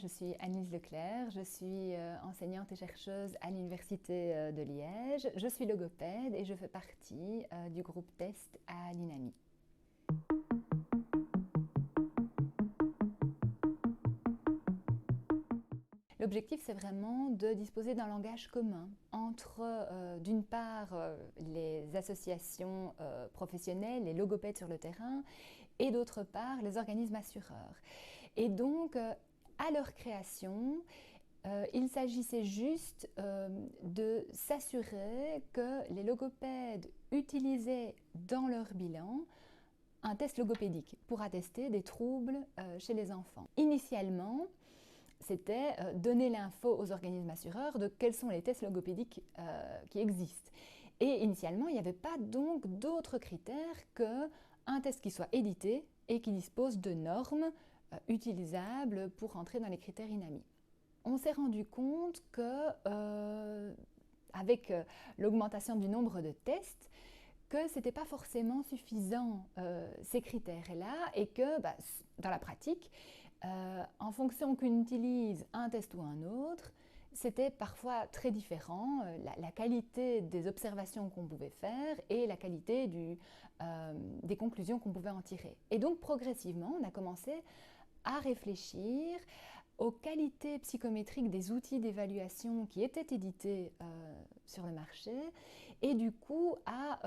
Je suis Annelise Leclerc, je suis enseignante et chercheuse à l'Université de Liège. Je suis logopède et je fais partie du groupe TEST à l'INAMI. L'objectif, c'est vraiment de disposer d'un langage commun entre, d'une part, les associations professionnelles, les logopèdes sur le terrain, et d'autre part, les organismes assureurs. Et donc, à leur création, il s'agissait juste de s'assurer que les logopèdes utilisaient dans leur bilan un test logopédique pour attester des troubles chez les enfants. Initialement, c'était donner l'info aux organismes assureurs de quels sont les tests logopédiques qui existent. Et initialement, il n'y avait pas donc d'autres critères qu'un test qui soit édité et qui dispose de normes utilisables pour entrer dans les critères INAMI. On s'est rendu compte que, avec l'augmentation du nombre de tests, que ce n'était pas forcément suffisant ces critères-là et que dans la pratique, en fonction qu'on utilise un test ou un autre, c'était parfois très différent, la qualité des observations qu'on pouvait faire et la qualité des conclusions qu'on pouvait en tirer. Et donc progressivement, on a commencé à réfléchir aux qualités psychométriques des outils d'évaluation qui étaient édités sur le marché et du coup à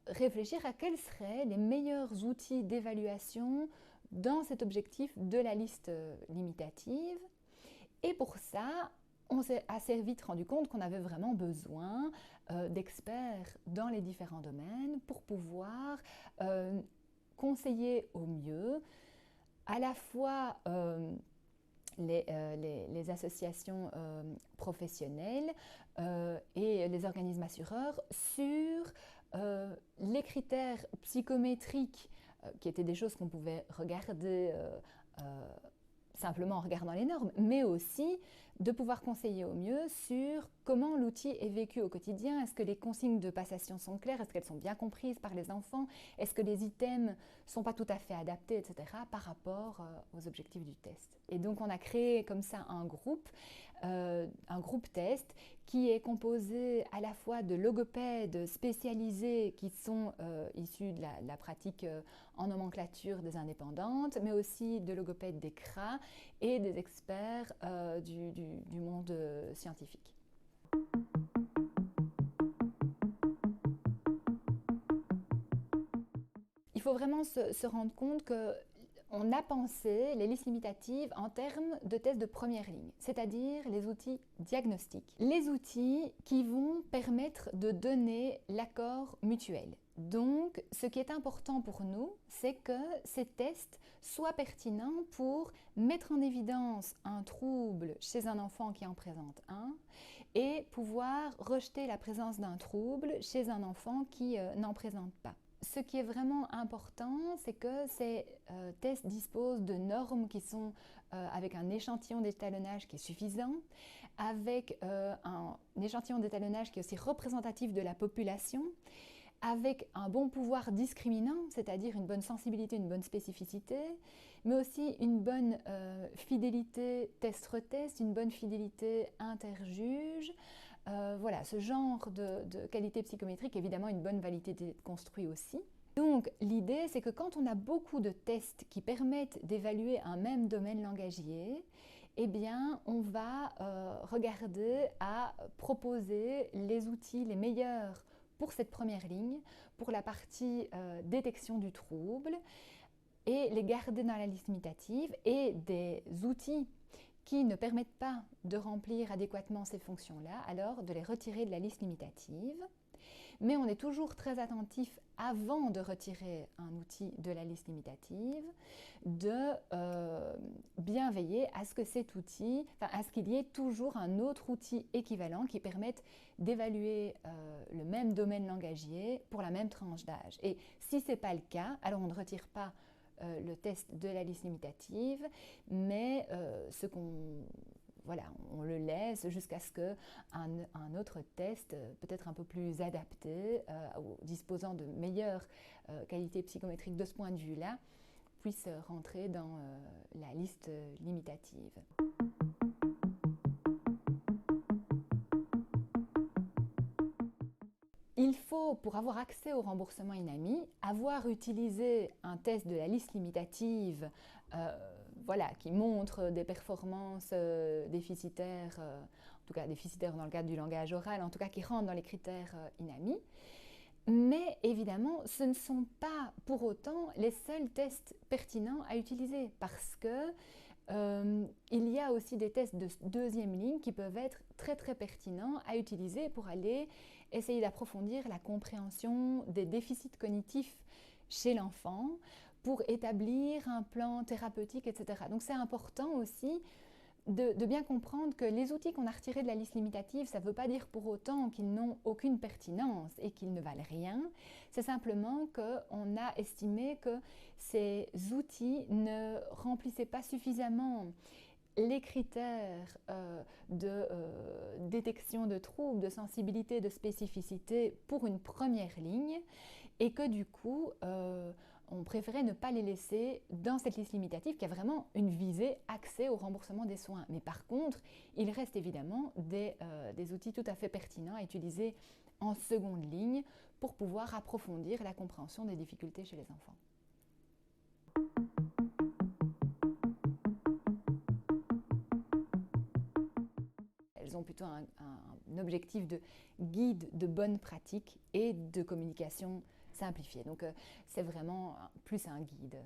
réfléchir à quels seraient les meilleurs outils d'évaluation dans cet objectif de la liste limitative. Et pour ça, on s'est assez vite rendu compte qu'on avait vraiment besoin d'experts dans les différents domaines pour pouvoir conseiller au mieux à la fois les associations professionnelles et les organismes assureurs sur les critères psychométriques qui étaient des choses qu'on pouvait regarder simplement en regardant les normes, mais aussi de pouvoir conseiller au mieux sur comment l'outil est vécu au quotidien. Est-ce que les consignes de passation sont claires? Est-ce qu'elles sont bien comprises par les enfants? Est-ce que les items ne sont pas tout à fait adaptés, etc. par rapport aux objectifs du test? Et donc on a créé comme ça un groupe test qui est composé à la fois de logopèdes spécialisés qui sont issus de la pratique en nomenclature des indépendantes, mais aussi de logopèdes des CRA et des experts du monde scientifique. Il faut vraiment se rendre compte qu'on a pensé les listes limitatives en termes de tests de première ligne, c'est-à-dire les outils diagnostiques. Les outils qui vont permettre de donner l'accord mutuel. Donc, ce qui est important pour nous, c'est que ces tests soient pertinents pour mettre en évidence un trouble chez un enfant qui en présente un et pouvoir rejeter la présence d'un trouble chez un enfant qui n'en présente pas. Ce qui est vraiment important, c'est que ces tests disposent de normes qui sont avec un échantillon d'étalonnage qui est suffisant, avec un échantillon d'étalonnage qui est aussi représentatif de la population, avec un bon pouvoir discriminant, c'est-à-dire une bonne sensibilité, une bonne spécificité, mais aussi une bonne fidélité test-retest, une bonne fidélité interjuge. Voilà, ce genre de qualité psychométrique, évidemment une bonne validité construit aussi. Donc l'idée, c'est que quand on a beaucoup de tests qui permettent d'évaluer un même domaine langagier, eh bien on va regarder à proposer les outils les meilleurs pour cette première ligne, pour la partie détection du trouble, et les garder dans la liste limitative, et des outils qui ne permettent pas de remplir adéquatement ces fonctions-là, alors de les retirer de la liste limitative. Mais on est toujours très attentif, avant de retirer un outil de la liste limitative, de bien veiller à ce que cet outil, à ce qu'il y ait toujours un autre outil équivalent qui permette d'évaluer le même domaine langagier pour la même tranche d'âge. Et si ce n'est pas le cas, alors on ne retire pas le test de la liste limitative, mais on le laisse jusqu'à ce qu'un autre test, peut-être un peu plus adapté, disposant de meilleures qualités psychométriques de ce point de vue-là, puissent rentrer dans la liste limitative. Il faut, pour avoir accès au remboursement INAMI, avoir utilisé un test de la liste limitative qui montre des performances déficitaires, en tout cas déficitaires dans le cadre du langage oral, en tout cas qui rentrent dans les critères INAMI. Mais évidemment, ce ne sont pas pour autant les seuls tests pertinents à utiliser parce que il y a aussi des tests de deuxième ligne qui peuvent être très très pertinents à utiliser pour aller essayer d'approfondir la compréhension des déficits cognitifs chez l'enfant, pour établir un plan thérapeutique, etc. Donc c'est important aussi de bien comprendre que les outils qu'on a retirés de la liste limitative, ça ne veut pas dire pour autant qu'ils n'ont aucune pertinence et qu'ils ne valent rien. C'est simplement qu'on a estimé que ces outils ne remplissaient pas suffisamment les critères de détection de troubles, de sensibilité, de spécificité pour une première ligne et que du coup, on préférait ne pas les laisser dans cette liste limitative qui a vraiment une visée accès au remboursement des soins. Mais par contre, il reste évidemment des outils tout à fait pertinents à utiliser en seconde ligne pour pouvoir approfondir la compréhension des difficultés chez les enfants. Elles ont plutôt un objectif de guide de bonnes pratiques et de communication simplifiée. Donc c'est vraiment plus un guide.